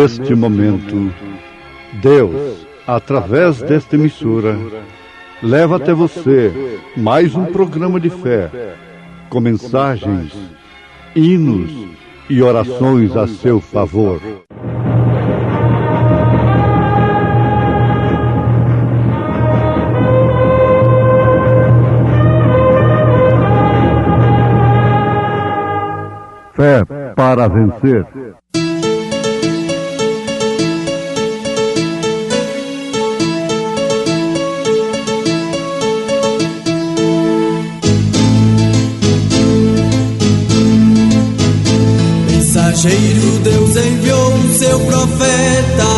Neste momento, Deus, através desta emissora, leva até você mais um programa de fé, com mensagens, hinos e orações a seu favor. Fé para vencer. Mensageiro, Deus enviou seu profeta,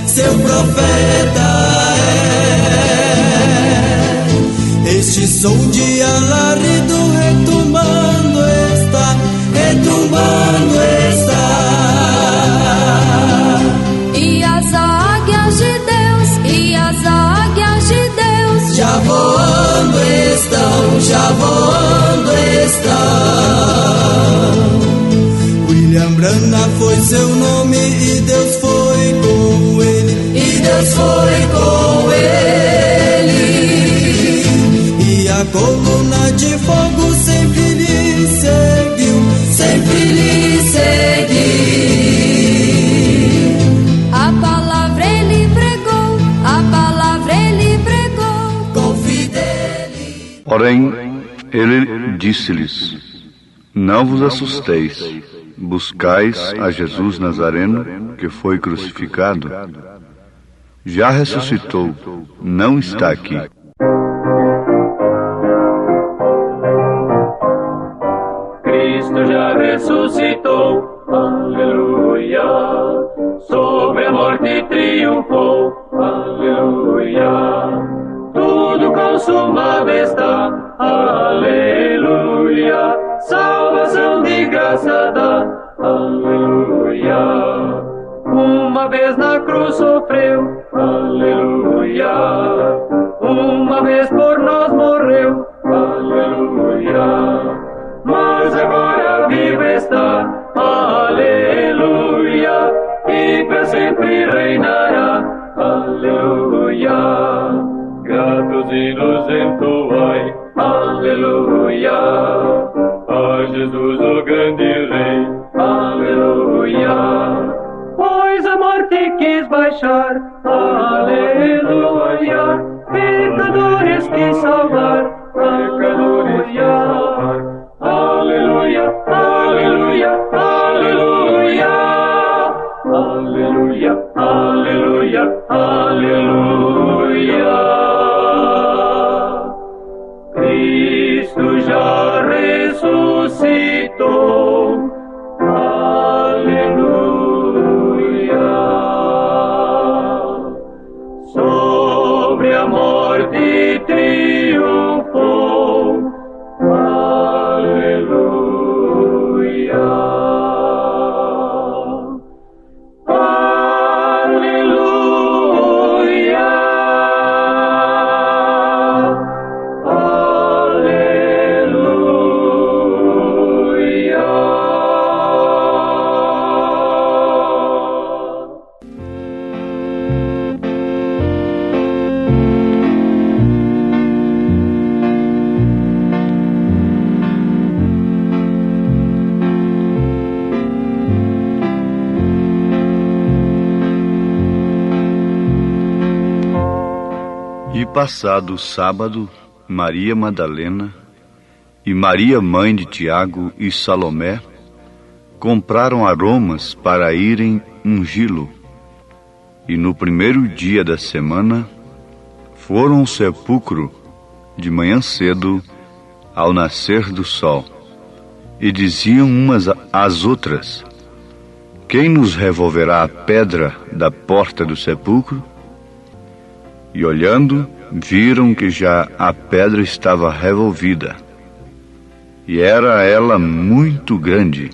seu profeta Este som de alarido retumbando está, retumbando está. E as águias de Deus, e as águias de Deus já voando estão, já voando estão. William Branham foi seu nome e Deus foi com ele, e Deus foi com ele. E a coluna de fogo sempre lhe seguiu, sempre lhe seguiu. A palavra ele pregou, a palavra ele pregou com fidelidade. Porém, ele disse-lhes: não vos assusteis. Buscais a Jesus Nazareno, que foi crucificado. Já ressuscitou, não está aqui. Cristo já ressuscitou, aleluia. Sobre a morte triunfou, aleluia. Tudo consumado está, aleluia. Salvação de graça dá, aleluia. Uma vez na cruz sofreu, aleluia. Uma vez por nós morreu, aleluia. Mas agora vivo está, aleluia. E para sempre reinará, aleluia. Gratos hinos entoai, aleluia. A Jesus, o grande Rei, aleluia. Pois a morte quis baixar, aleluia. Pecadores quis salvar, aleluia. Aleluia, aleluia, aleluia. Aleluia, aleluia, aleluia. Cristo já ressuscitou, aleluia. Sobre a morte triunfou, aleluia. Passado o sábado, Maria Madalena e Maria, mãe de Tiago e Salomé, compraram aromas para irem ungí-lo. E no primeiro dia da semana, foram ao sepulcro de manhã cedo, ao nascer do sol, e diziam umas às outras: quem nos revolverá a pedra da porta do sepulcro? E olhando, viram que já a pedra estava revolvida, e era ela muito grande.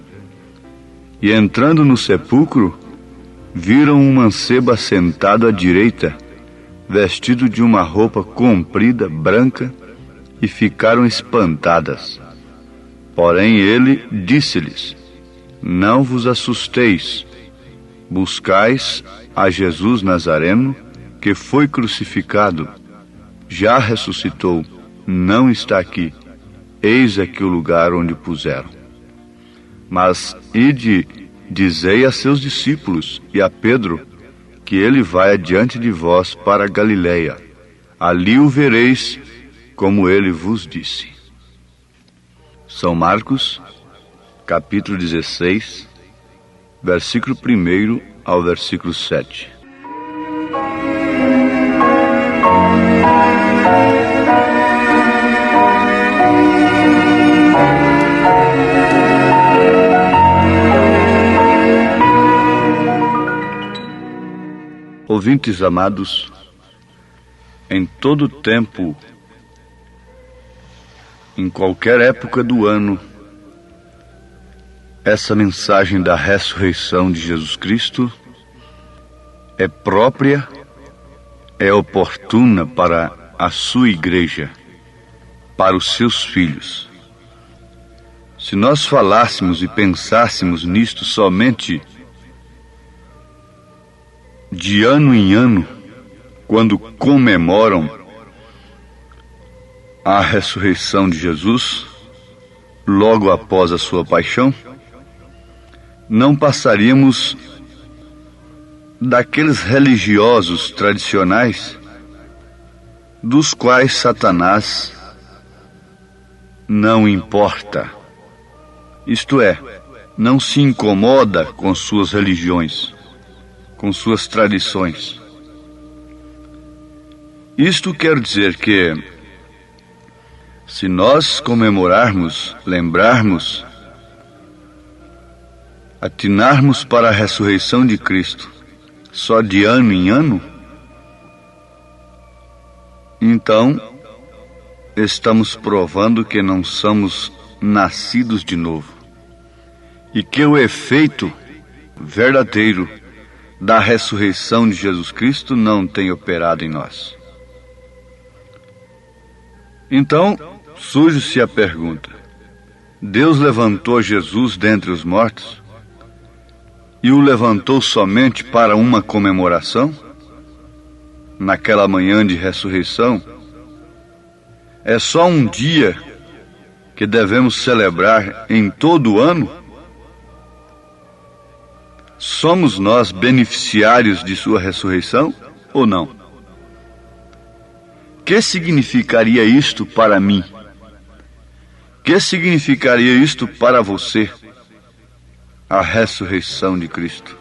E entrando no sepulcro, viram um mancebo assentado à direita, vestido de uma roupa comprida, branca, e ficaram espantadas. Porém ele disse-lhes: não vos assusteis, Buscais a Jesus Nazareno, que foi crucificado, já ressuscitou, não está aqui, eis aqui o lugar onde o puseram. Mas ide, dizei a seus discípulos e a Pedro, que ele vai adiante de vós para Galiléia. Ali o vereis, como ele vos disse. São Marcos, capítulo 16, versículo 1 ao versículo 7. Ouvintes amados, em todo tempo, em qualquer época do ano, essa mensagem da ressurreição de Jesus Cristo é própria, é oportuna para a sua igreja, para os seus filhos. Se nós falássemos e pensássemos nisto somente de ano em ano, quando comemoram a ressurreição de Jesus, logo após a sua paixão, não passaríamos daqueles religiosos tradicionais dos quais Satanás não importa. Isto é, não se incomoda com suas religiões, com suas tradições. Isto quer dizer que, se nós comemorarmos, lembrarmos, atinarmos para a ressurreição de Cristo só de ano em ano, então estamos provando que não somos nascidos de novo e que o efeito verdadeiro da ressurreição de Jesus Cristo não tem operado em nós. Então, surge-se a pergunta: Deus levantou Jesus dentre os mortos e o levantou somente para uma comemoração? Naquela manhã de ressurreição? É só um dia que devemos celebrar em todo o ano? Somos nós beneficiários de sua ressurreição ou não? Que significaria isto para mim? Que significaria isto para você? A ressurreição de Cristo.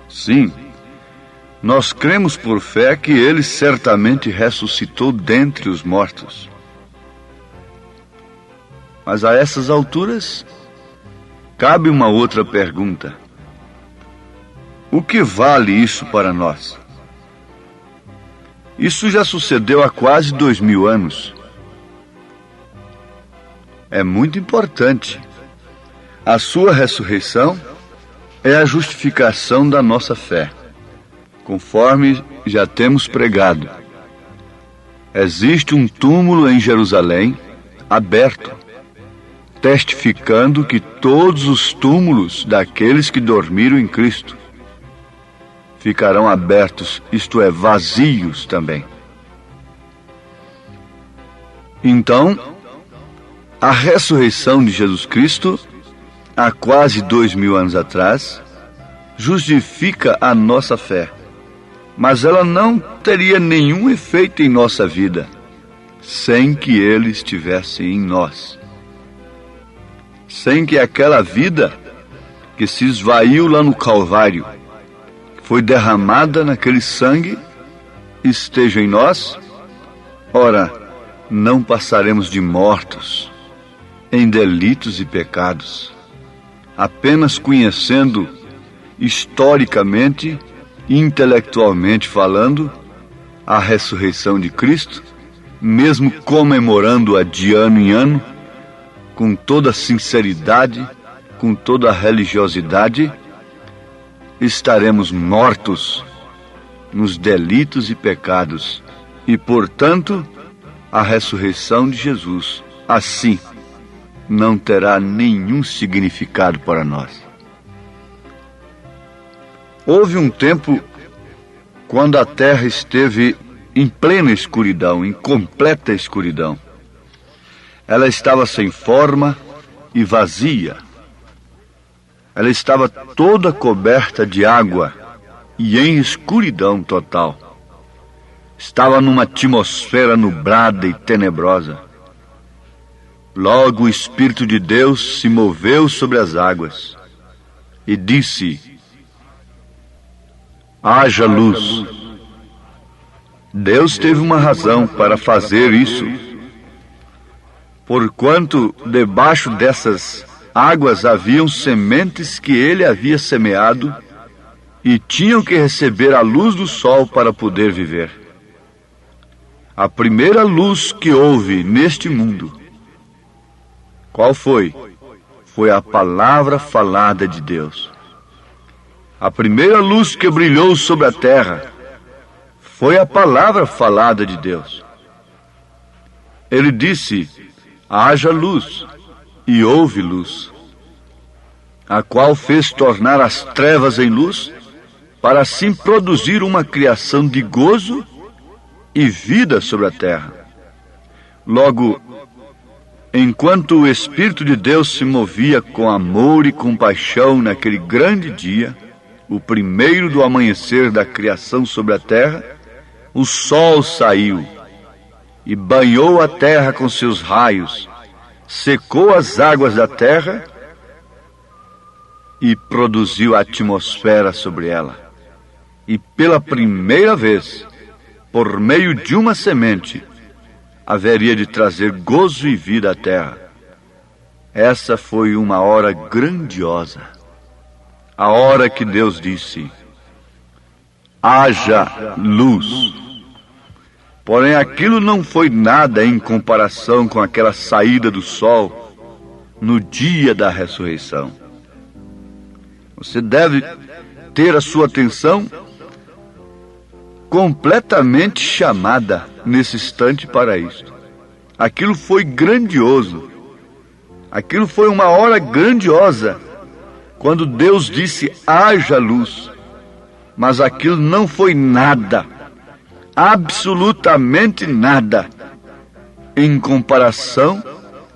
Sim, nós cremos por fé que Ele certamente ressuscitou dentre os mortos. Mas a essas alturas, cabe uma outra pergunta: o que vale isso para nós? Isso já sucedeu há quase 2000 anos. É muito importante. A sua ressurreição é a justificação da nossa fé, conforme já temos pregado. Existe um túmulo em Jerusalém, aberto, testificando que todos os túmulos daqueles que dormiram em Cristo ficarão abertos, isto é, vazios também. Então, a ressurreição de Jesus Cristo, há quase 2000 anos atrás, justifica a nossa fé, mas ela não teria nenhum efeito em nossa vida sem que Ele estivesse em nós, sem que aquela vida que se esvaiu lá no Calvário, foi derramada naquele sangue, esteja em nós. Ora, não passaremos de mortos em delitos e pecados, apenas conhecendo historicamente e intelectualmente falando a ressurreição de Cristo, mesmo comemorando-a de ano em ano, com toda a sinceridade, com toda a religiosidade, estaremos mortos nos delitos e pecados, e, portanto, a ressurreição de Jesus, assim, não terá nenhum significado para nós. Houve um tempo quando a terra esteve em plena escuridão, em completa escuridão. Ela estava sem forma e vazia. Ela estava toda coberta de água e em escuridão total. Estava numa atmosfera nublada e tenebrosa. Logo o Espírito de Deus se moveu sobre as águas e disse: haja luz. Deus teve uma razão para fazer isso, porquanto debaixo dessas águas haviam sementes que ele havia semeado e tinham que receber a luz do sol para poder viver. A primeira luz que houve neste mundo, qual foi? Foi a palavra falada de Deus. A primeira luz que brilhou sobre a terra foi a palavra falada de Deus. Ele disse: haja luz, e houve luz, a qual fez tornar as trevas em luz, para assim produzir uma criação de gozo e vida sobre a terra. Logo, enquanto o Espírito de Deus se movia com amor e compaixão naquele grande dia, o primeiro do amanhecer da criação sobre a terra, o sol saiu e banhou a terra com seus raios, secou as águas da terra e produziu a atmosfera sobre ela. E pela primeira vez, por meio de uma semente, haveria de trazer gozo e vida à terra. Essa foi uma hora grandiosa, a hora que Deus disse: haja luz. Porém, aquilo não foi nada em comparação com aquela saída do sol no dia da ressurreição. Você deve ter a sua atenção completamente chamada nesse instante para isto. Aquilo foi grandioso. Aquilo foi uma hora grandiosa, quando Deus disse: haja luz. Mas aquilo não foi nada, absolutamente nada, em comparação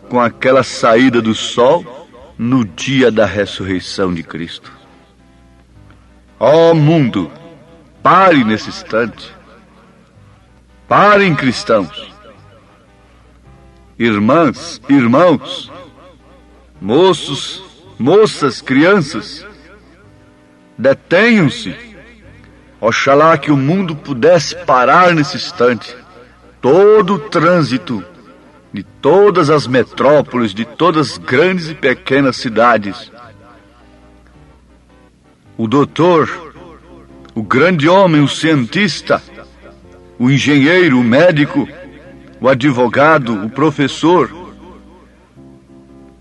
com aquela saída do sol no dia da ressurreição de Cristo. Ó mundo, pare nesse instante. Parem, cristãos. Irmãs, irmãos, moços, moças, crianças, detenham-se. Oxalá que o mundo pudesse parar nesse instante. Todo o trânsito de todas as metrópoles, de todas as grandes e pequenas cidades. O doutor, o grande homem, o cientista, o engenheiro, o médico, o advogado, o professor,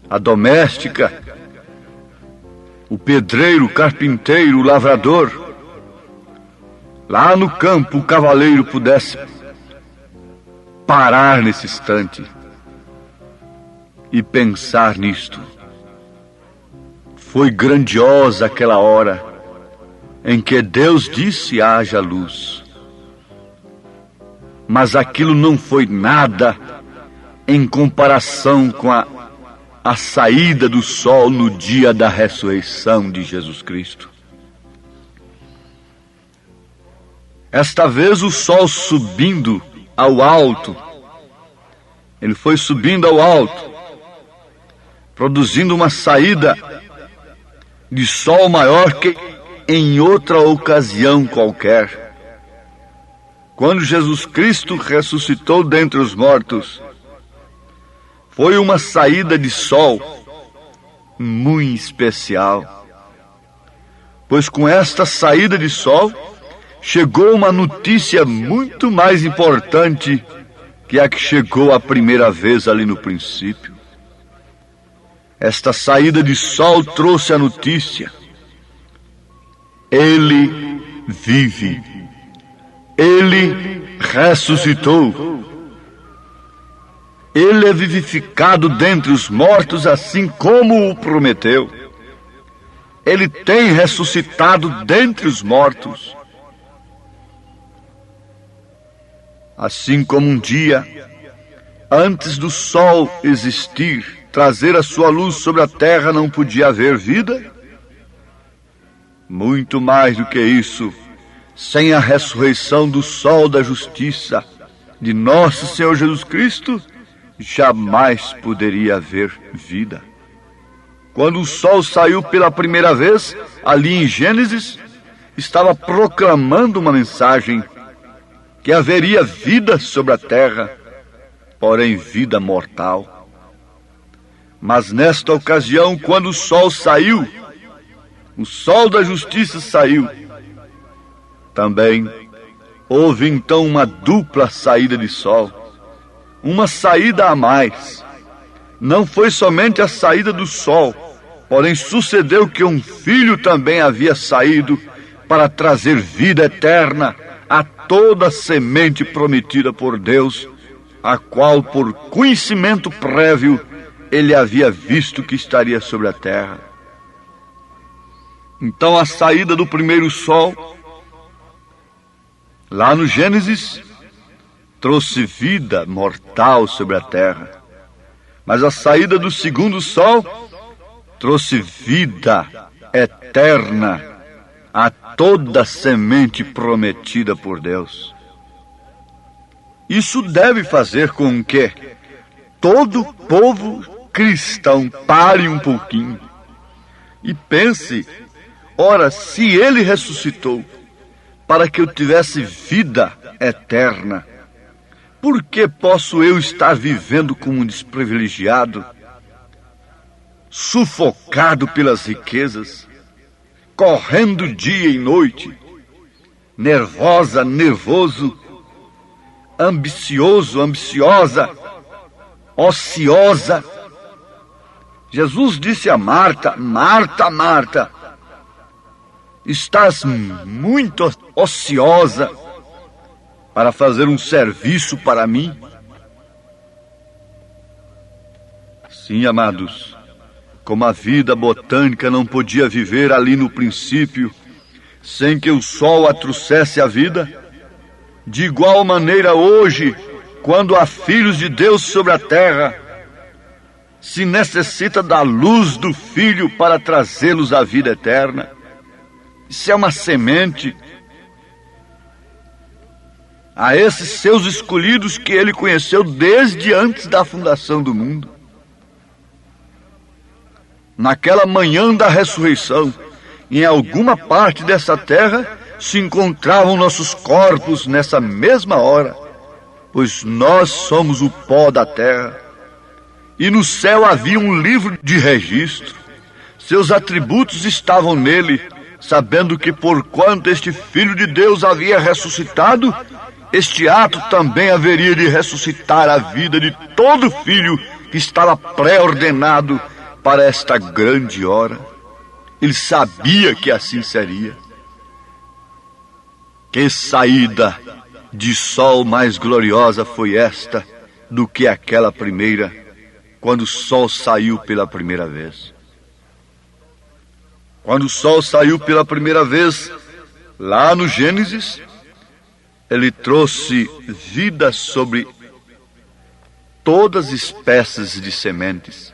a doméstica, o pedreiro, o carpinteiro, o lavrador. Lá no campo o cavaleiro pudesse parar nesse instante e pensar nisto. Foi grandiosa aquela hora em que Deus disse: haja luz. Mas aquilo não foi nada em comparação com a saída do sol no dia da ressurreição de Jesus Cristo. Esta vez o sol subindo ao alto, ele foi subindo ao alto, produzindo uma saída de sol maior que em outra ocasião qualquer. Quando Jesus Cristo ressuscitou dentre os mortos, foi uma saída de sol muito especial, pois com esta saída de sol chegou uma notícia muito mais importante que a que chegou a primeira vez ali no princípio. Esta saída de sol trouxe a notícia: Ele vive, Ele ressuscitou, Ele é vivificado dentre os mortos, assim como o prometeu. Ele tem ressuscitado dentre os mortos. Assim como um dia, antes do sol existir, trazer a sua luz sobre a terra, não podia haver vida, muito mais do que isso, sem a ressurreição do sol da justiça de nosso Senhor Jesus Cristo, jamais poderia haver vida. Quando o sol saiu pela primeira vez, ali em Gênesis, estava proclamando uma mensagem que haveria vida sobre a terra, porém vida mortal. Mas nesta ocasião, quando o sol saiu, o sol da justiça saiu, também houve então uma dupla saída de sol, uma saída a mais. Não foi somente a saída do sol, porém sucedeu que um filho também havia saído para trazer vida eterna a toda semente prometida por Deus, a qual por conhecimento prévio ele havia visto que estaria sobre a terra. Então a saída do primeiro sol, lá no Gênesis, trouxe vida mortal sobre a terra. Mas a saída do segundo sol trouxe vida eterna a toda semente prometida por Deus. Isso deve fazer com que todo povo cristão pare um pouquinho e pense: ora, se ele ressuscitou para que eu tivesse vida eterna, por que posso eu estar vivendo como um desprivilegiado, sufocado pelas riquezas, correndo dia e noite, nervosa, nervoso, ambicioso, ambiciosa, ociosa? Jesus disse a Marta: Marta, Marta, estás muito ociosa para fazer um serviço para mim? Sim, amados, como a vida botânica não podia viver ali no princípio sem que o sol a trouxesse a vida, de igual maneira hoje, quando há filhos de Deus sobre a terra, se necessita da luz do Filho para trazê-los à vida eterna. Isso é uma semente a esses seus escolhidos que ele conheceu desde antes da fundação do mundo. Naquela manhã da ressurreição, em alguma parte dessa terra, se encontravam nossos corpos nessa mesma hora, pois nós somos o pó da terra. E no céu havia um livro de registro. Seus atributos estavam nele, sabendo que porquanto este Filho de Deus havia ressuscitado, este ato também haveria de ressuscitar a vida de todo filho que estava pré-ordenado para esta grande hora. Ele sabia que assim seria. Que saída de sol mais gloriosa foi esta do que aquela primeira, quando o sol saiu pela primeira vez. Quando o sol saiu pela primeira vez, lá no Gênesis, ele trouxe vida sobre todas as espécies de sementes.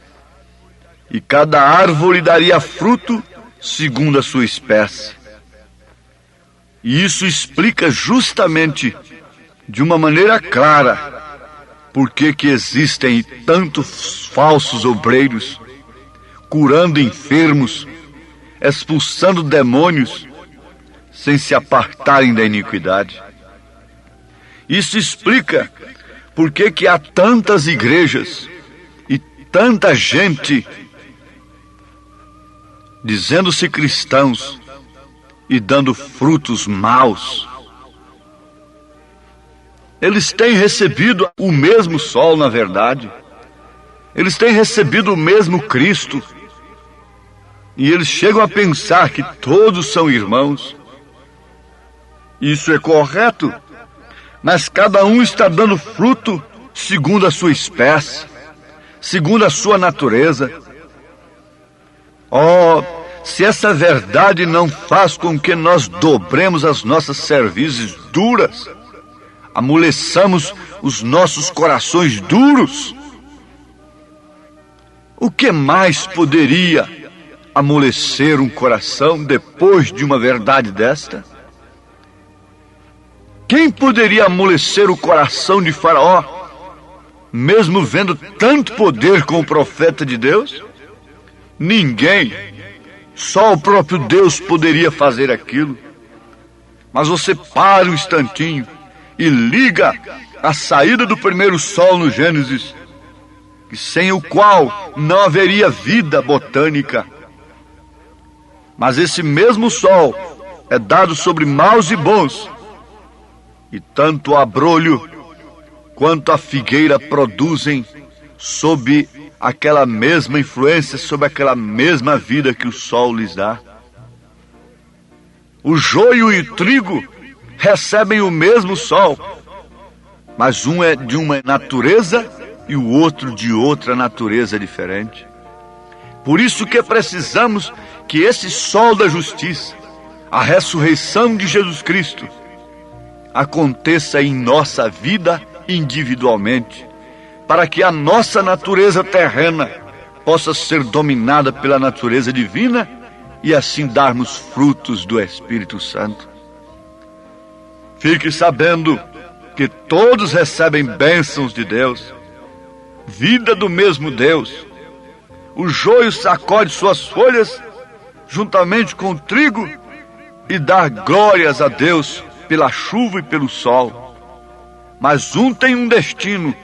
E cada árvore daria fruto segundo a sua espécie. E isso explica justamente, de uma maneira clara, por que existem tantos falsos obreiros, curando enfermos, expulsando demônios, sem se apartarem da iniquidade. Isso explica por que há tantas igrejas e tanta gente dizendo-se cristãos e dando frutos maus. Eles têm recebido o mesmo sol, na verdade. Eles têm recebido o mesmo Cristo. E eles chegam a pensar que todos são irmãos. Isso é correto, mas cada um está dando fruto segundo a sua espécie, segundo a sua natureza. Oh, se essa verdade não faz com que nós dobremos as nossas cervizes duras, amoleçamos os nossos corações duros, o que mais poderia amolecer um coração depois de uma verdade desta? Quem poderia amolecer o coração de Faraó, mesmo vendo tanto poder com o profeta de Deus? Ninguém. Só o próprio Deus poderia fazer aquilo. Mas você para um instantinho e liga a saída do primeiro sol no Gênesis, que sem o qual não haveria vida botânica. Mas esse mesmo sol é dado sobre maus e bons, e tanto o abrolho quanto a figueira produzem sob aquela mesma influência, sob aquela mesma vida que o sol lhes dá. O joio e o trigo recebem o mesmo sol, mas um é de uma natureza e o outro de outra natureza diferente. Por isso que precisamos que esse sol da justiça, a ressurreição de Jesus Cristo, aconteça em nossa vida individualmente, para que a nossa natureza terrena possa ser dominada pela natureza divina e assim darmos frutos do Espírito Santo. Fique sabendo que todos recebem bênçãos de Deus, vida do mesmo Deus. O joio sacode suas folhas juntamente com o trigo e dá glórias a Deus pela chuva e pelo sol. Mas um tem um destino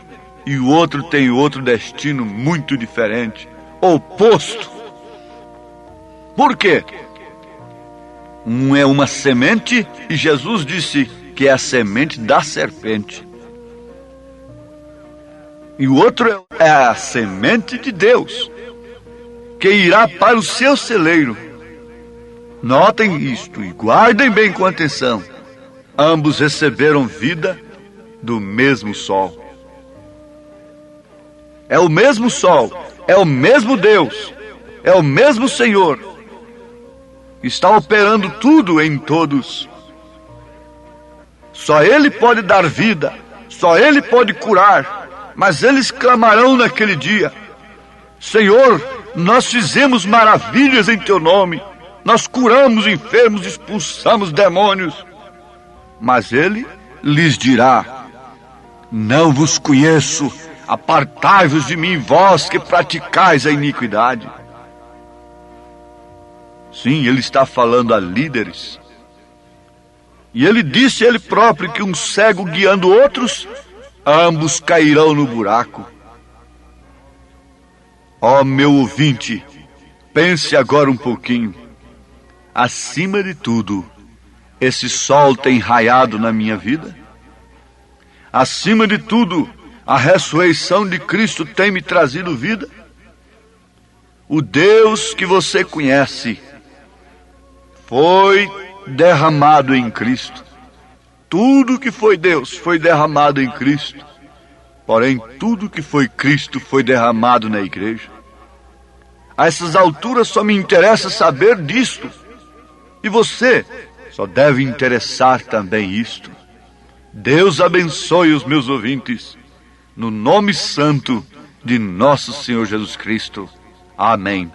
e o outro tem outro destino muito diferente, oposto. Por quê? Um é uma semente e Jesus disse que é a semente da serpente. E o outro é a semente de Deus, que irá para o seu celeiro. Notem isto e guardem bem com atenção. Ambos receberam vida do mesmo sol. É o mesmo sol, é o mesmo Deus, é o mesmo Senhor. Está operando tudo em todos. Só Ele pode dar vida, só Ele pode curar, mas eles clamarão naquele dia: Senhor, nós fizemos maravilhas em Teu nome, nós curamos enfermos, expulsamos demônios. Mas Ele lhes dirá: não vos conheço, apartai-vos de mim, vós que praticais a iniquidade. Sim, Ele está falando a líderes. E Ele disse Ele próprio que um cego guiando outros, ambos cairão no buraco. Ó meu ouvinte, pense agora um pouquinho. Acima de tudo, esse sol tem raiado na minha vida? Acima de tudo, a ressurreição de Cristo tem me trazido vida? O Deus que você conhece foi derramado em Cristo. Tudo que foi Deus foi derramado em Cristo. Porém, tudo que foi Cristo foi derramado na igreja. A essas alturas só me interessa saber disto. E você só deve interessar também isto. Deus abençoe os meus ouvintes, no nome santo de nosso Senhor Jesus Cristo. Amém.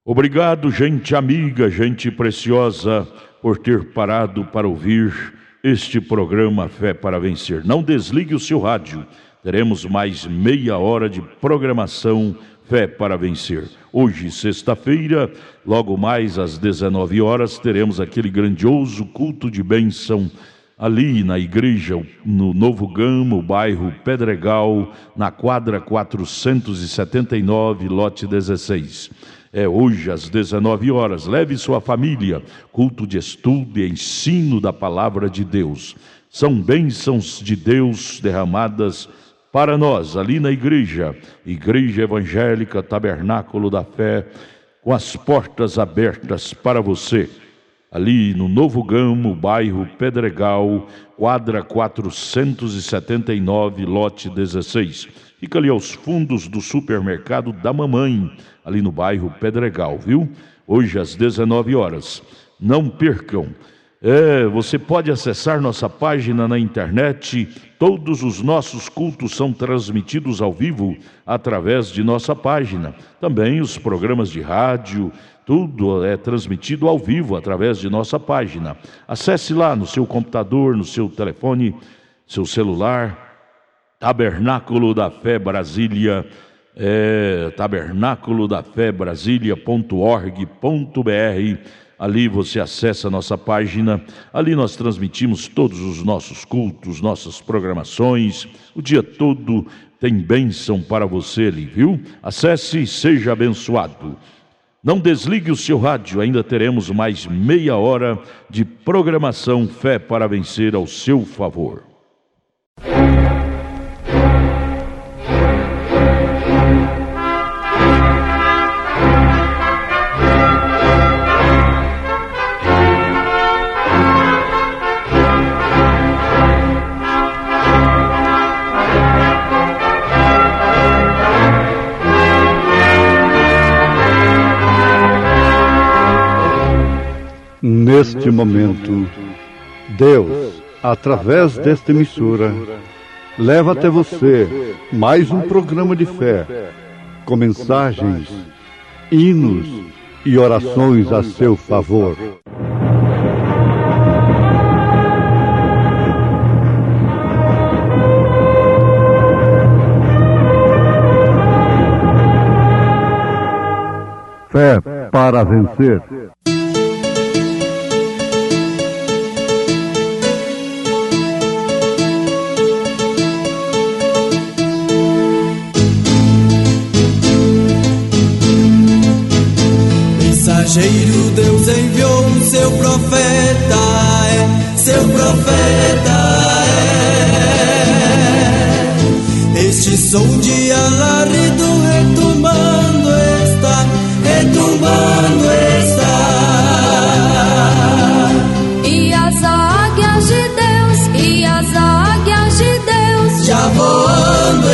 Obrigado, gente amiga, gente preciosa, por ter parado para ouvir este programa Fé para Vencer. Não desligue o seu rádio, teremos mais meia hora de programação Fé para Vencer. Hoje, sexta-feira, logo mais às 19 horas, teremos aquele grandioso culto de bênção ali na igreja, no Novo Gama, bairro Pedregal, na quadra 479, lote 16. É hoje às 19 horas. Leve sua família, culto de estudo e ensino da palavra de Deus. São bênçãos de Deus derramadas para nós, ali na igreja, Igreja Evangélica Tabernáculo da Fé, com as portas abertas para você. Ali no Novo Gamo, bairro Pedregal, quadra 479, lote 16. Fica ali aos fundos do supermercado da Mamãe, ali no bairro Pedregal, viu? hoje às 19 horas. Não percam. Você pode acessar nossa página na internet. Todos os nossos cultos são transmitidos ao vivo através de nossa página. Também os programas de rádio, tudo é transmitido ao vivo através de nossa página. Acesse lá no seu computador, no seu telefone, seu celular, Tabernáculo da Fé Brasília, tabernáculodafebrasilia.org.br. Ali você acessa a nossa página. Ali nós transmitimos todos os nossos cultos, nossas programações. O dia todo tem bênção para você ali, viu? Acesse e seja abençoado. Não desligue o seu rádio, ainda teremos mais meia hora de programação Fé para Vencer ao seu favor. Neste momento, Deus, através desta emissora, leva até você mais um programa de fé, com mensagens, hinos e orações a seu favor. Fé para vencer. Mensageiro Deus enviou o seu profeta, seu profeta Este som de alarido retumbando está, E as águias de Deus, e as águias de Deus já voando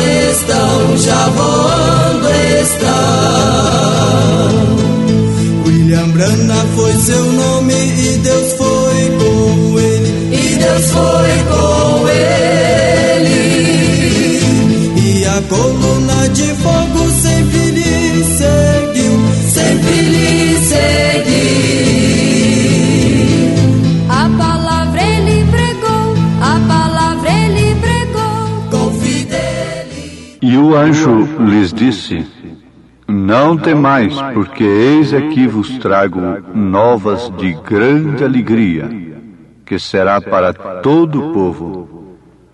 estão. William Branham foi seu nome e Deus foi com ele, E a coluna de fogo sempre lhe seguiu, A palavra ele pregou, com fidelidade. E o anjo lhes disse: Não temais, porque eis aqui vos trago novas de grande alegria, que será para todo o povo.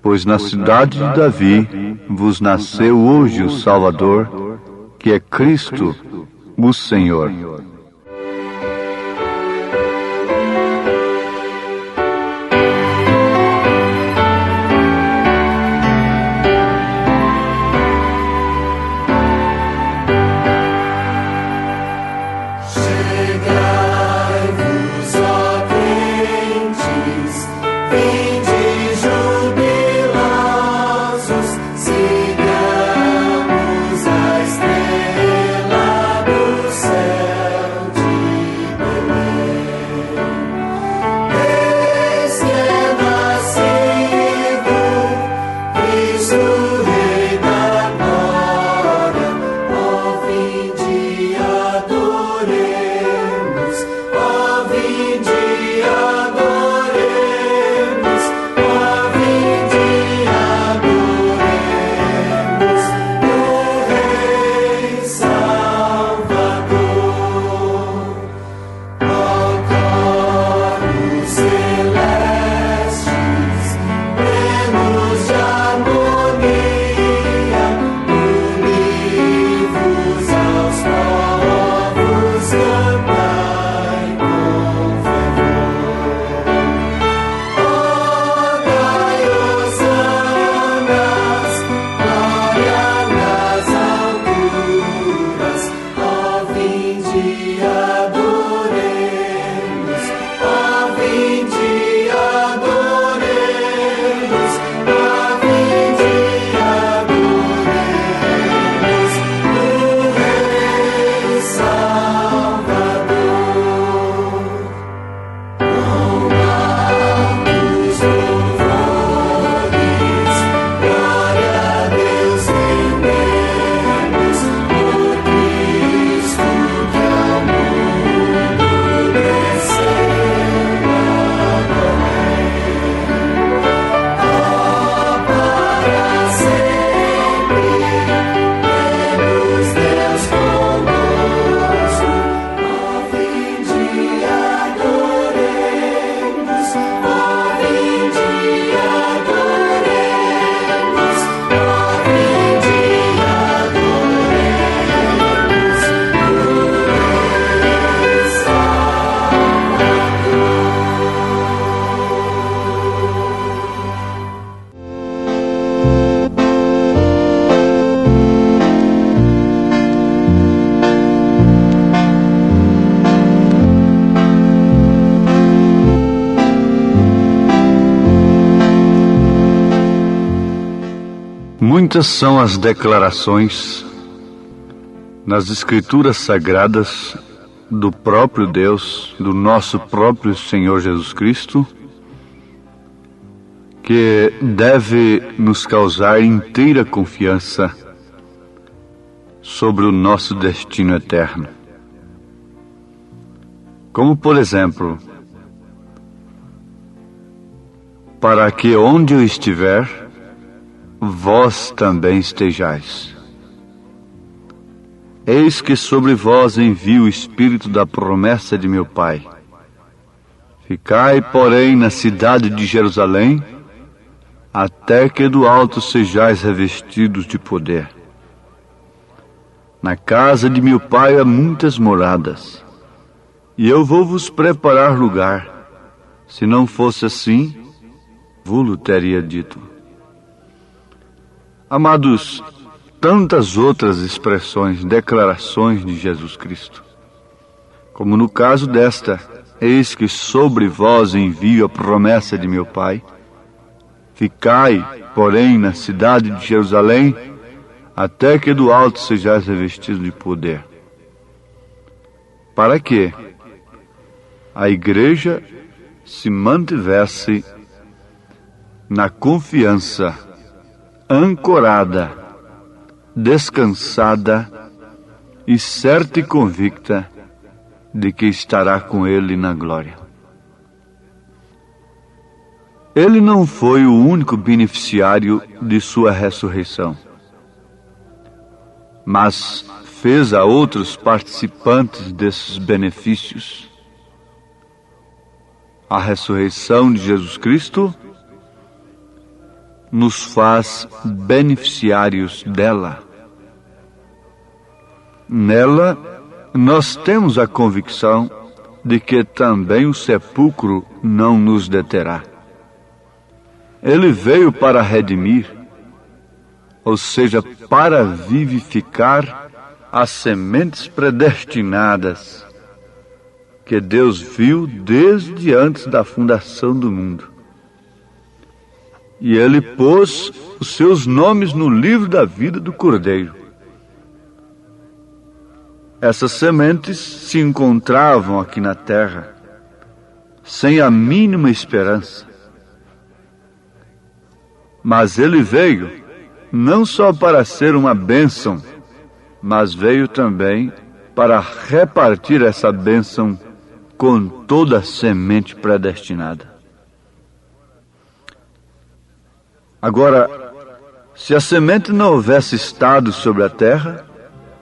Pois na cidade de Davi vos nasceu hoje o Salvador, que é Cristo, o Senhor. Celestes, plenos de harmonia. Muitas são as declarações nas Escrituras Sagradas do próprio Deus, do nosso próprio Senhor Jesus Cristo, que deve nos causar inteira confiança sobre o nosso destino eterno. Como, por exemplo, para que onde eu estiver, vós também estejais. Eis que sobre vós envio o Espírito da promessa de meu Pai. Ficai, porém, na cidade de Jerusalém, até que do alto sejais revestidos de poder. Na casa de meu Pai há muitas moradas, e eu vou vos preparar lugar. Se não fosse assim, vou-lo teria dito. Amados, tantas outras expressões, declarações de Jesus Cristo, como no caso desta: eis que sobre vós envio a promessa de meu Pai. Ficai, porém, na cidade de Jerusalém, até que do alto sejais revestidos de poder. Para que a igreja se mantivesse na confiança, ancorada, descansada e certa e convicta de que estará com Ele na glória. Ele não foi o único beneficiário de sua ressurreição, mas fez a outros participantes desses benefícios. A ressurreição de Jesus Cristo nos faz beneficiários dela. Nela, nós temos a convicção de que também o sepulcro não nos deterá. Ele veio para redimir, ou seja, para vivificar as sementes predestinadas que Deus viu desde antes da fundação do mundo. E Ele pôs os seus nomes no livro da vida do Cordeiro. Essas sementes se encontravam aqui na terra, sem a mínima esperança. Mas Ele veio, não só para ser uma bênção, mas veio também para repartir essa bênção com toda a semente predestinada. Agora, se a semente não houvesse estado sobre a terra,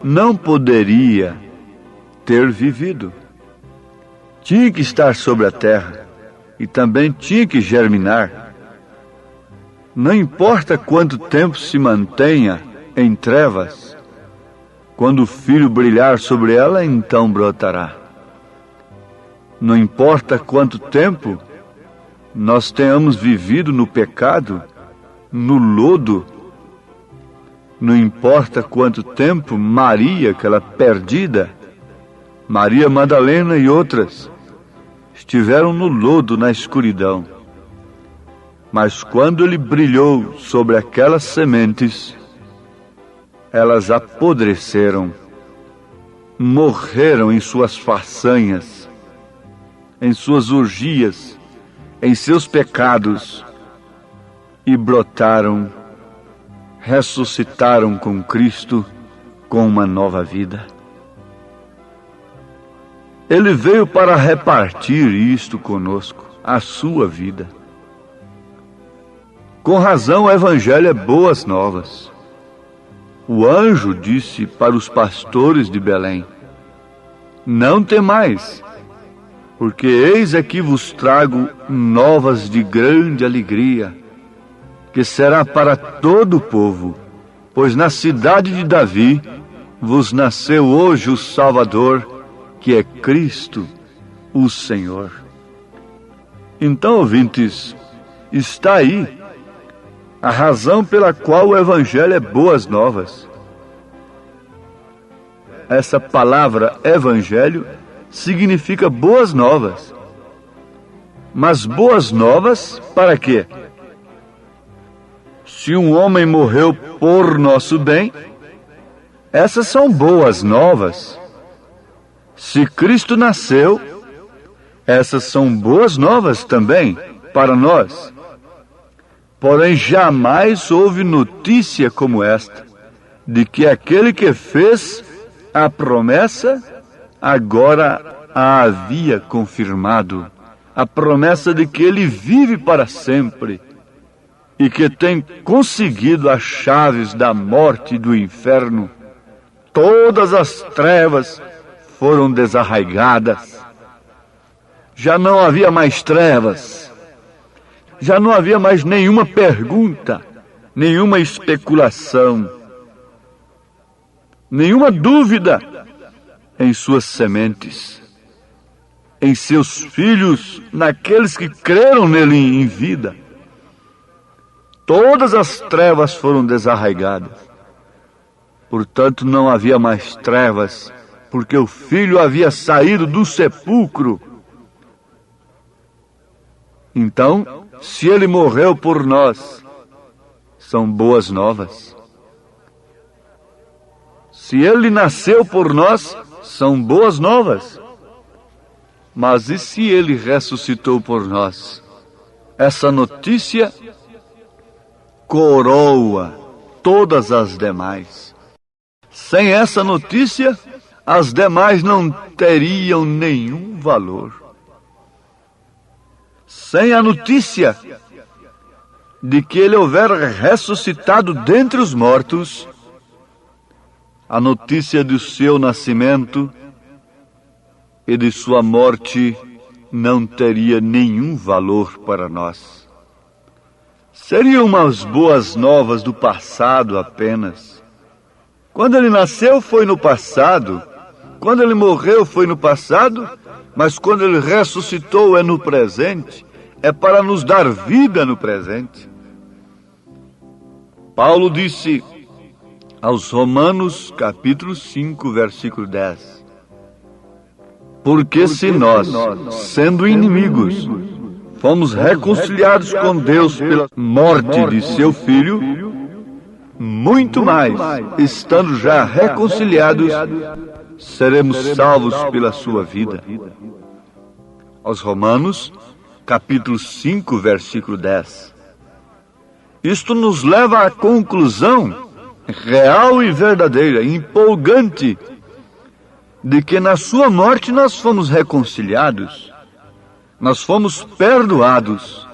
não poderia ter vivido. Tinha que estar sobre a terra e também tinha que germinar. Não importa quanto tempo se mantenha em trevas, quando o filho brilhar sobre ela, então brotará. Não importa quanto tempo nós tenhamos vivido no pecado, no lodo, não importa quanto tempo Maria, aquela perdida, Maria Madalena e outras, estiveram no lodo, na escuridão. Mas quando Ele brilhou sobre aquelas sementes, elas apodreceram, morreram em suas façanhas, em suas orgias, em seus pecados, e brotaram, ressuscitaram com Cristo, com uma nova vida. Ele veio para repartir isto conosco, a sua vida. Com razão, o Evangelho é boas novas. O anjo disse para os pastores de Belém: não temais, porque eis aqui vos trago novas de grande alegria, que será para todo o povo, pois na cidade de Davi vos nasceu hoje o Salvador, que é Cristo, o Senhor. Então, ouvintes, está aí a razão pela qual o Evangelho é boas novas. Essa palavra Evangelho significa boas novas. Mas boas novas para quê? Se um homem morreu por nosso bem, essas são boas novas. Se Cristo nasceu, essas são boas novas também para nós. Porém, jamais houve notícia como esta, de que aquele que fez a promessa agora a havia confirmado. A promessa de que ele vive para sempre e que tem conseguido as chaves da morte e do inferno. Todas as trevas foram desarraigadas. Já não havia mais trevas. Já não havia mais nenhuma pergunta, nenhuma especulação, nenhuma dúvida em suas sementes, em seus filhos, naqueles que creram nele em vida. Todas as trevas foram desarraigadas. Portanto, não havia mais trevas, porque o Filho havia saído do sepulcro. Então, se ele morreu por nós, são boas novas. Se ele nasceu por nós, são boas novas. Mas e se ele ressuscitou por nós? Essa notícia coroa todas as demais. Sem essa notícia, as demais não teriam nenhum valor. Sem a notícia de que ele houvera ressuscitado dentre os mortos, a notícia do seu nascimento e de sua morte não teria nenhum valor para nós. Seriam umas boas novas do passado apenas. Quando ele nasceu foi no passado, quando ele morreu foi no passado, mas quando ele ressuscitou é no presente, é para nos dar vida no presente. Paulo disse aos Romanos, capítulo 5, versículo 10. Porque se nós, sendo inimigos, fomos reconciliados com Deus pela morte de seu Filho, muito mais, estando já reconciliados, seremos salvos pela sua vida. Aos Romanos, capítulo 5, versículo 10. Isto nos leva à conclusão real e verdadeira, empolgante, de que na sua morte nós fomos reconciliados, nós fomos perdoados,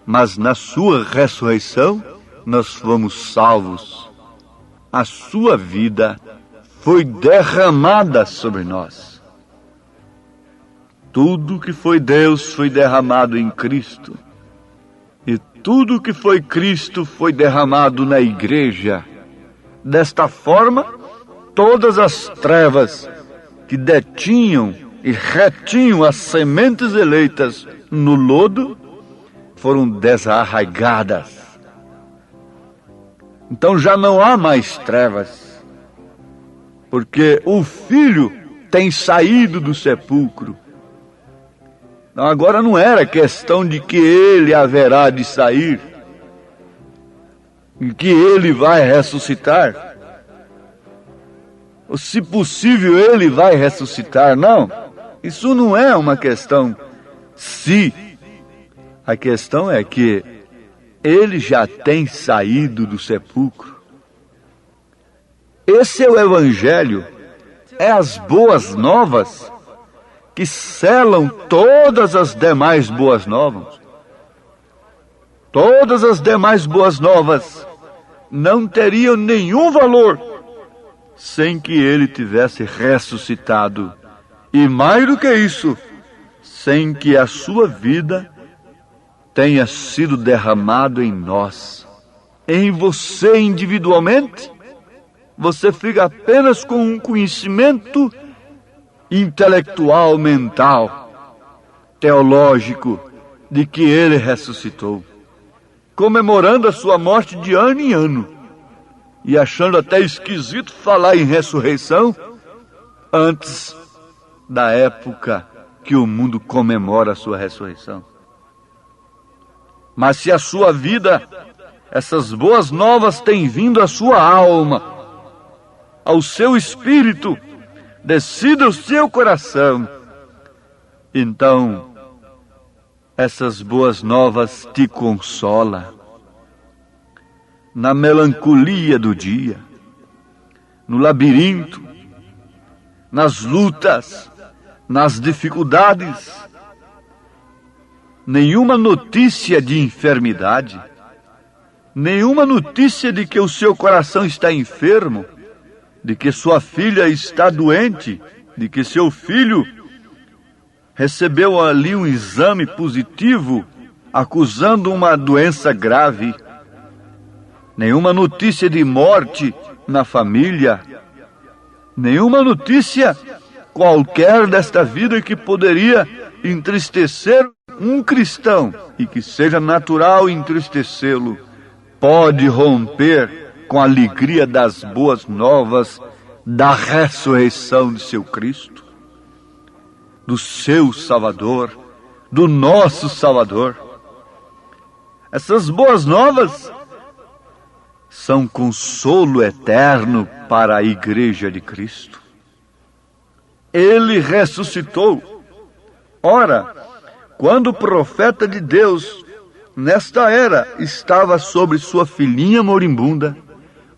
mas na sua ressurreição nós fomos salvos. A sua vida foi derramada sobre nós. Tudo que foi Deus foi derramado em Cristo, e tudo que foi Cristo foi derramado na igreja. Desta forma, todas as trevas que detinham e retinham as sementes eleitas no lodo foram desarraigadas. Então já não há mais trevas, porque o Filho tem saído do sepulcro. Então agora não era questão de que ele haverá de sair, e que ele vai ressuscitar, ou se possível ele vai ressuscitar. Não, isso não é uma questão se. A questão é que ele já tem saído do sepulcro. Esse é o Evangelho, é as boas novas que selam todas as demais boas novas. Todas as demais boas novas não teriam nenhum valor sem que ele tivesse ressuscitado. E mais do que isso, sem que a sua vida tenha sido derramado em nós. Em você individualmente, você fica apenas com um conhecimento intelectual, mental, teológico, de que ele ressuscitou, comemorando a sua morte de ano em ano, e achando até esquisito falar em ressurreição antes da época que o mundo comemora a sua ressurreição. Mas se a sua vida essas boas novas têm vindo à sua alma, ao seu espírito, descido ao seu coração. Então, essas boas novas te consolam na melancolia do dia, no labirinto, nas lutas, nas dificuldades. Nenhuma notícia de enfermidade, nenhuma notícia de que o seu coração está enfermo, de que sua filha está doente, de que seu filho recebeu ali um exame positivo acusando uma doença grave. Nenhuma notícia de morte na família, nenhuma notícia qualquer desta vida que poderia entristecer um cristão e que seja natural entristecê-lo, pode romper com a alegria das boas novas da ressurreição de seu Cristo, do seu Salvador, do nosso Salvador. Essas boas novas são consolo eterno para a Igreja de Cristo. Ele ressuscitou. Ora, quando o profeta de Deus, nesta era, estava sobre sua filhinha moribunda,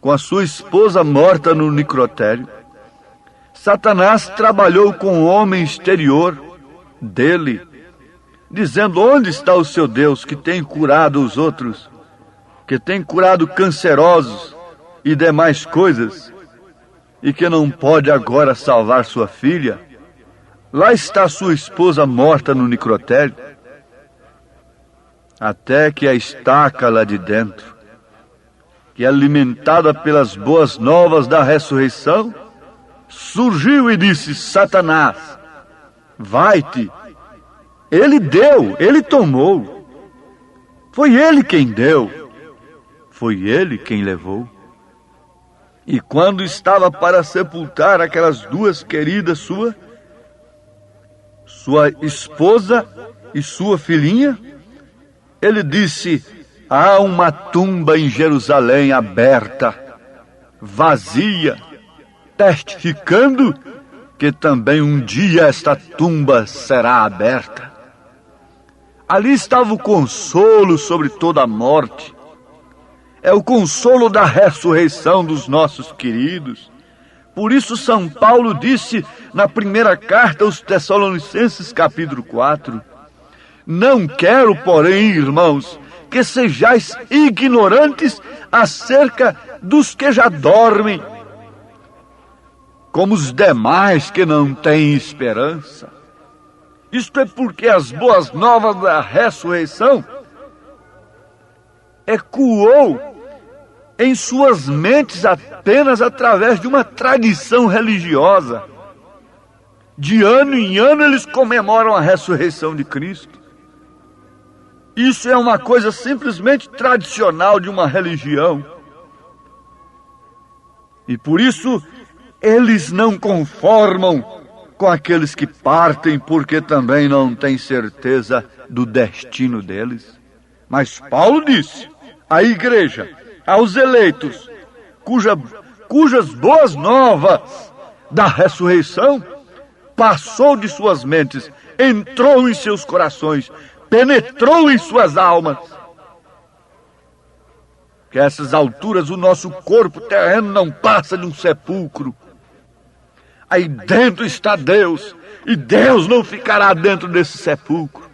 com a sua esposa morta no necrotério, Satanás trabalhou com o homem exterior dele, dizendo: onde está o seu Deus que tem curado os outros, que tem curado cancerosos e demais coisas, e que não pode agora salvar sua filha? Lá está sua esposa morta no necrotério. Até que a estaca lá de dentro, que é alimentada pelas boas novas da ressurreição, surgiu e disse: Satanás, vai-te. Ele deu, ele tomou. Foi ele quem deu, foi ele quem levou. E quando estava para sepultar aquelas duas queridas sua esposa e sua filhinha, ele disse: há uma tumba em Jerusalém aberta, vazia, testificando que também um dia esta tumba será aberta. Ali estava o consolo sobre toda a morte. É o consolo da ressurreição dos nossos queridos. Por isso São Paulo disse na primeira carta aos Tessalonicenses, capítulo 4, não quero, porém, irmãos, que sejais ignorantes acerca dos que já dormem, como os demais que não têm esperança. Isto é porque as boas novas da ressurreição ecoou em suas mentes apenas através de uma tradição religiosa. De ano em ano eles comemoram a ressurreição de Cristo. Isso é uma coisa simplesmente tradicional de uma religião. E por isso eles não conformam com aqueles que partem, porque também não têm certeza do destino deles. Mas Paulo disse à igreja, aos eleitos, cujas boas novas da ressurreição passou de suas mentes, entrou em seus corações, penetrou em suas almas, que a essas alturas o nosso corpo terreno não passa de um sepulcro. Aí dentro está Deus, e Deus não ficará dentro desse sepulcro.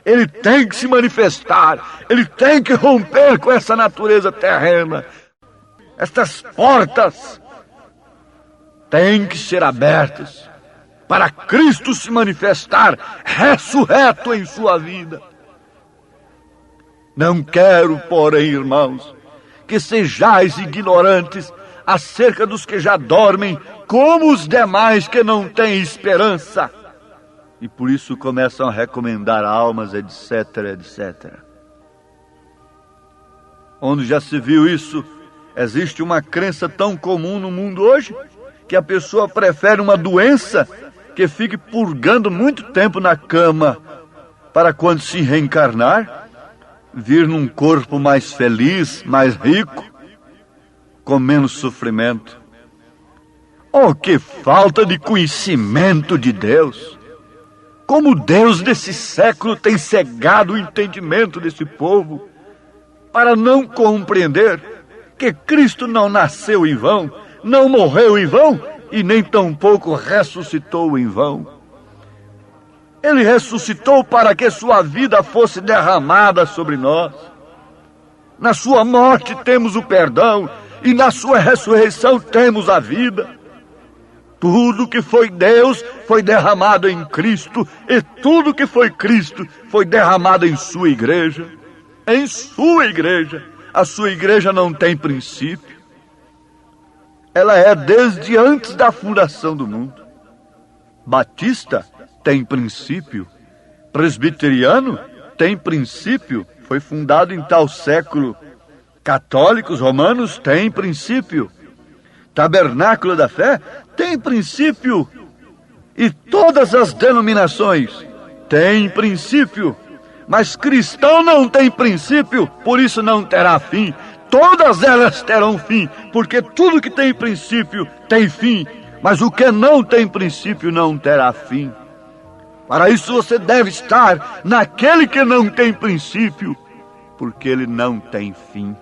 Ele tem que se manifestar, ele tem que romper com essa natureza terrena. Estas portas têm que ser abertas para Cristo se manifestar ressurreto em sua vida. Não quero, porém, irmãos, que sejais ignorantes acerca dos que já dormem, como os demais que não têm esperança. E por isso começam a recomendar almas, etc, etc. Onde já se viu isso, existe uma crença tão comum no mundo hoje, que a pessoa prefere uma doença que fique purgando muito tempo na cama, para quando se reencarnar, vir num corpo mais feliz, mais rico, com menos sofrimento. Oh, que falta de conhecimento de Deus! Como Deus desse século tem cegado o entendimento desse povo para não compreender que Cristo não nasceu em vão, não morreu em vão e nem tampouco ressuscitou em vão. Ele ressuscitou para que sua vida fosse derramada sobre nós. Na sua morte temos o perdão e na sua ressurreição temos a vida. Tudo que foi Deus foi derramado em Cristo, e tudo que foi Cristo foi derramado em sua igreja. Em sua igreja. A sua igreja não tem princípio. Ela é desde antes da fundação do mundo. Batista tem princípio. Presbiteriano tem princípio. Foi fundado em tal século. Católicos romanos têm princípio. Tabernáculo da Fé tem princípio. E todas as denominações têm princípio. Mas cristão não tem princípio, por isso não terá fim. Todas elas terão fim, porque tudo que tem princípio tem fim. Mas o que não tem princípio não terá fim. Para isso você deve estar naquele que não tem princípio, porque ele não tem fim.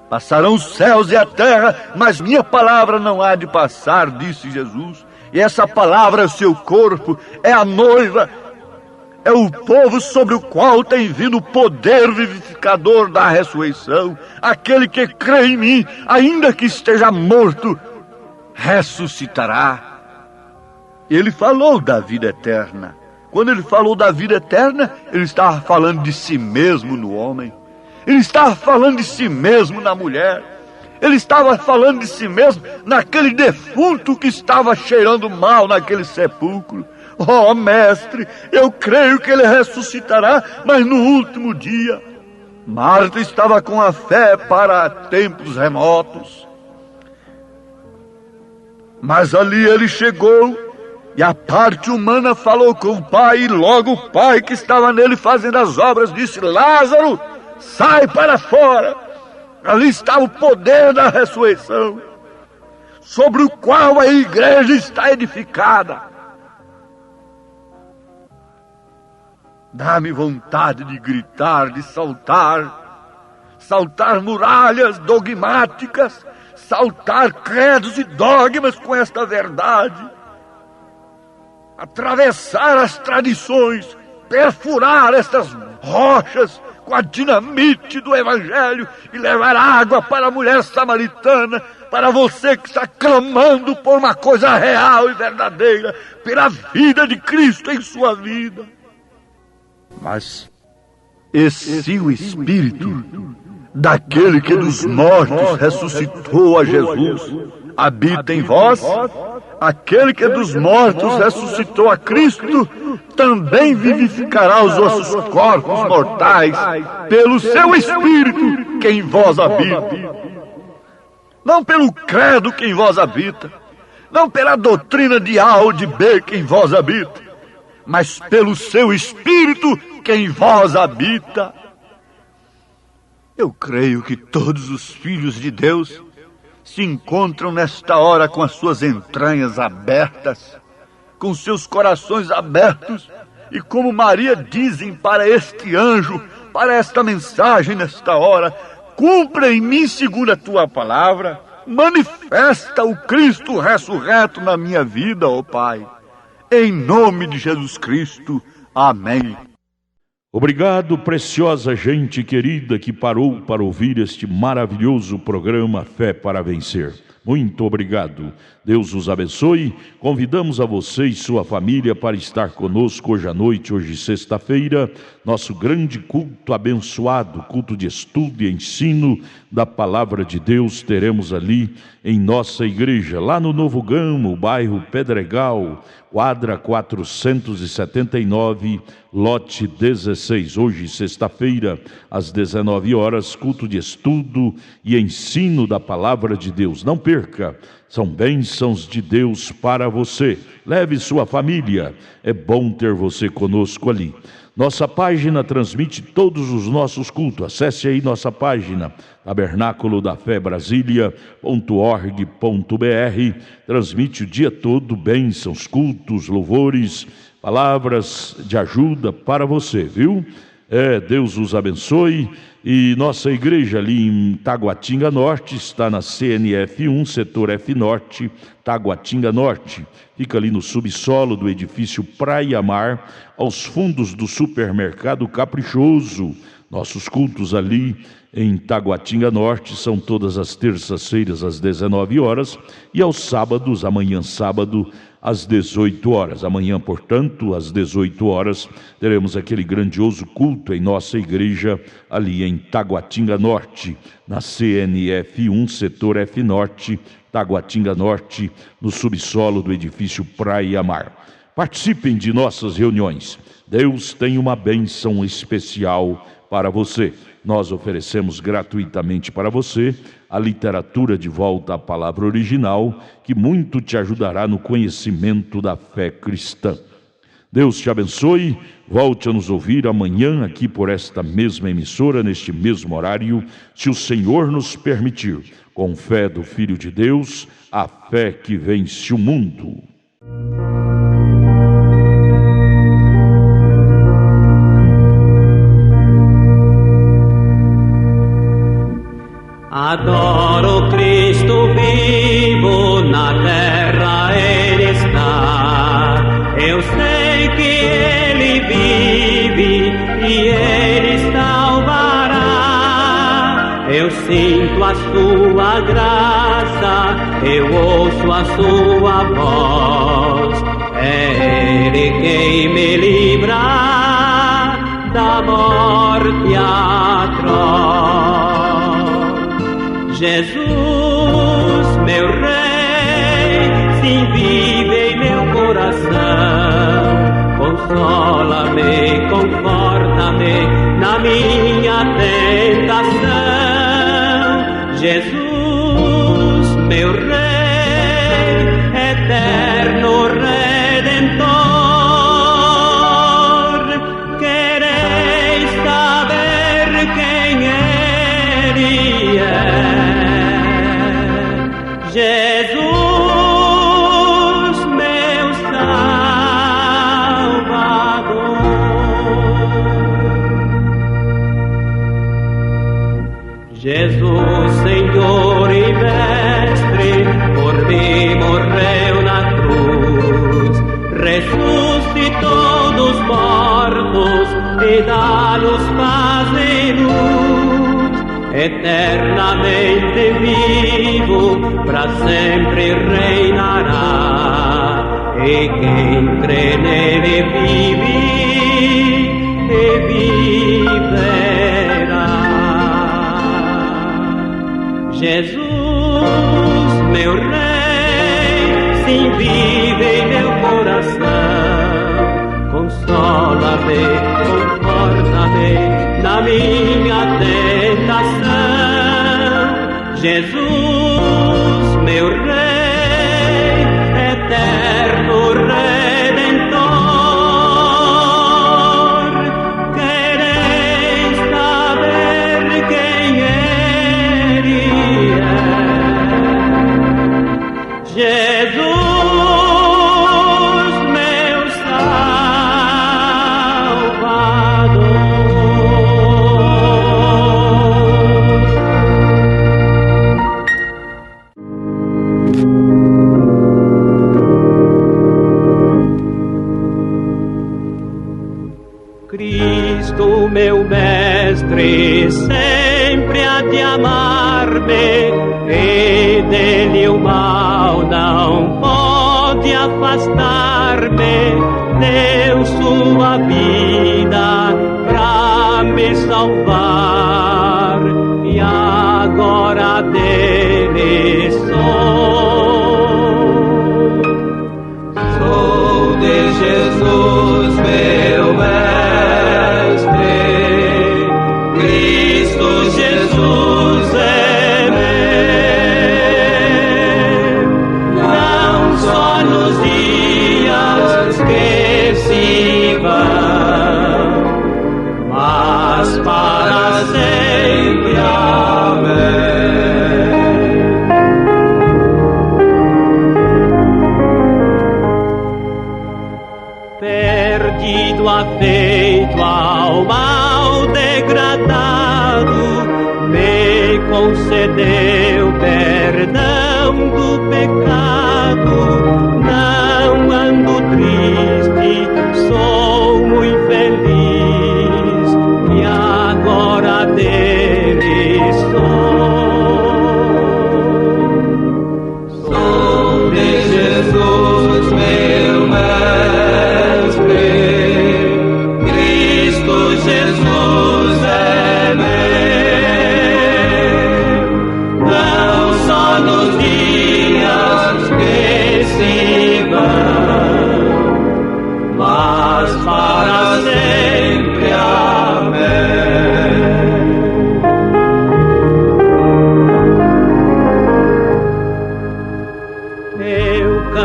Passarão os céus e a terra, mas minha palavra não há de passar, disse Jesus. E essa palavra é o seu corpo, é a noiva, é o povo sobre o qual tem vindo o poder vivificador da ressurreição. Aquele que crê em mim, ainda que esteja morto, ressuscitará. Ele falou da vida eterna. Quando ele falou da vida eterna, ele estava falando de si mesmo no homem. Ele estava falando de si mesmo na mulher. Ele estava falando de si mesmo naquele defunto que estava cheirando mal naquele sepulcro. Oh, mestre, eu creio que ele ressuscitará, mas no último dia. Marta estava com a fé para tempos remotos. Mas ali ele chegou e a parte humana falou com o pai, e logo o pai que estava nele fazendo as obras disse: Lázaro, sai para fora. Ali está o poder da ressurreição, sobre o qual a igreja está edificada. Dá-me vontade de gritar, de saltar muralhas dogmáticas, saltar credos e dogmas com esta verdade, atravessar as tradições, perfurar estas rochas com a dinamite do Evangelho e levar água para a mulher samaritana, para você que está clamando por uma coisa real e verdadeira, pela vida de Cristo em sua vida. Mas e se o Espírito daquele que dos mortos ressuscitou a Jesus habita em vós, aquele que dos mortos ressuscitou a Cristo também vivificará os vossos corpos mortais pelo seu Espírito que em vós habita. Não pelo credo que em vós habita, não pela doutrina de A ou de B que em vós habita, mas pelo seu Espírito que em vós habita. Eu creio que todos os filhos de Deus se encontram nesta hora com as suas entranhas abertas, com seus corações abertos, e como Maria dizem para este anjo, para esta mensagem nesta hora: cumpra em mim segundo a tua palavra, manifesta o Cristo ressurreto na minha vida, ó Pai. Em nome de Jesus Cristo. Amém. Obrigado, preciosa gente querida que parou para ouvir este maravilhoso programa Fé para Vencer. Muito obrigado. Deus os abençoe. Convidamos a você e sua família para estar conosco hoje à noite, hoje sexta-feira, nosso grande culto abençoado, culto de estudo e ensino da Palavra de Deus. Teremos ali em nossa igreja, lá no Novo Gamo, bairro Pedregal, quadra 479, lote 16. Hoje, sexta-feira, às 19 horas, culto de estudo e ensino da Palavra de Deus. Não perca, são bênçãos de Deus para você. Leve sua família, é bom ter você conosco ali. Nossa página transmite todos os nossos cultos. Acesse aí nossa página, tabernáculo da fé Brasília.org.br. Transmite o dia todo bênçãos, cultos, louvores, palavras de ajuda para você, viu? Deus os abençoe. E nossa igreja ali em Taguatinga Norte está na CNF 1, setor F Norte, Taguatinga Norte. Fica ali no subsolo do edifício Praia Mar, aos fundos do supermercado Caprichoso. Nossos cultos ali em Taguatinga Norte são todas as terças-feiras às 19 horas e aos sábados, amanhã sábado, às 18 horas. Amanhã, portanto, às 18 horas, teremos aquele grandioso culto em nossa igreja ali em Taguatinga Norte, na CNF 1, setor F Norte, Taguatinga Norte, no subsolo do edifício Praia Mar. Participem de nossas reuniões. Deus tem uma bênção especial para você. Nós oferecemos gratuitamente para você a literatura de volta à palavra original, que muito te ajudará no conhecimento da fé cristã. Deus te abençoe. Volte a nos ouvir amanhã aqui por esta mesma emissora, neste mesmo horário, se o Senhor nos permitir, com fé do Filho de Deus, a fé que vence o mundo. Adoro Cristo vivo, na terra Ele está. Eu sei que Ele vive e Ele salvará. Eu sinto a sua graça, eu ouço a sua voz. É Ele quem me livra da morte atroz. Jesus, meu Rei, sim, vive em meu coração. Consola-me, conforta-me na minha tentação. Jesus, meu Rei, eterno Redentor, quereis saber quem Ele é? Jesus, meu Salvador. Jesus, Senhor e Mestre, por mim morreu na cruz, ressuscitou dos mortos e dá-nos paz e luz. Eternamente vivo, para sempre reinará, e quem crê nele vive e viverá. Jesus, meu Rei, sim, vive em meu coração. Consola-me, conforta-me na minha tentação. Jesus, meu Rei, eterno Redentor, quereis saber quem Ele é? Jesus, meu Salvador. Cristo, meu Mestre, sempre há de amar-me, e dele o mal não pode afastar-me. Deu sua vida pra me salvar, e agora dele sou. Sou de Jesus, meu Mestre, Cristo Jesus é meu, não só nos dias que se vão,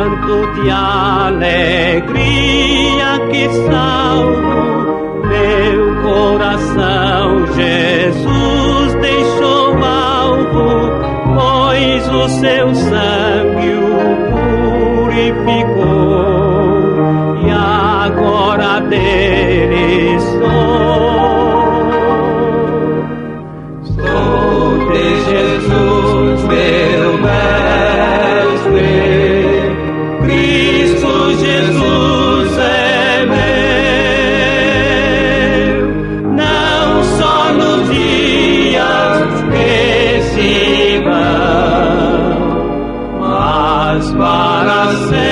canto de alegria que salvo meu coração. Jesus deixou alvo, pois o seu sangue o purificou, e agora dele sou de Jesus, meu mestre. Cristo Jesus é meu, não só nos dias que se vão, mas para sempre.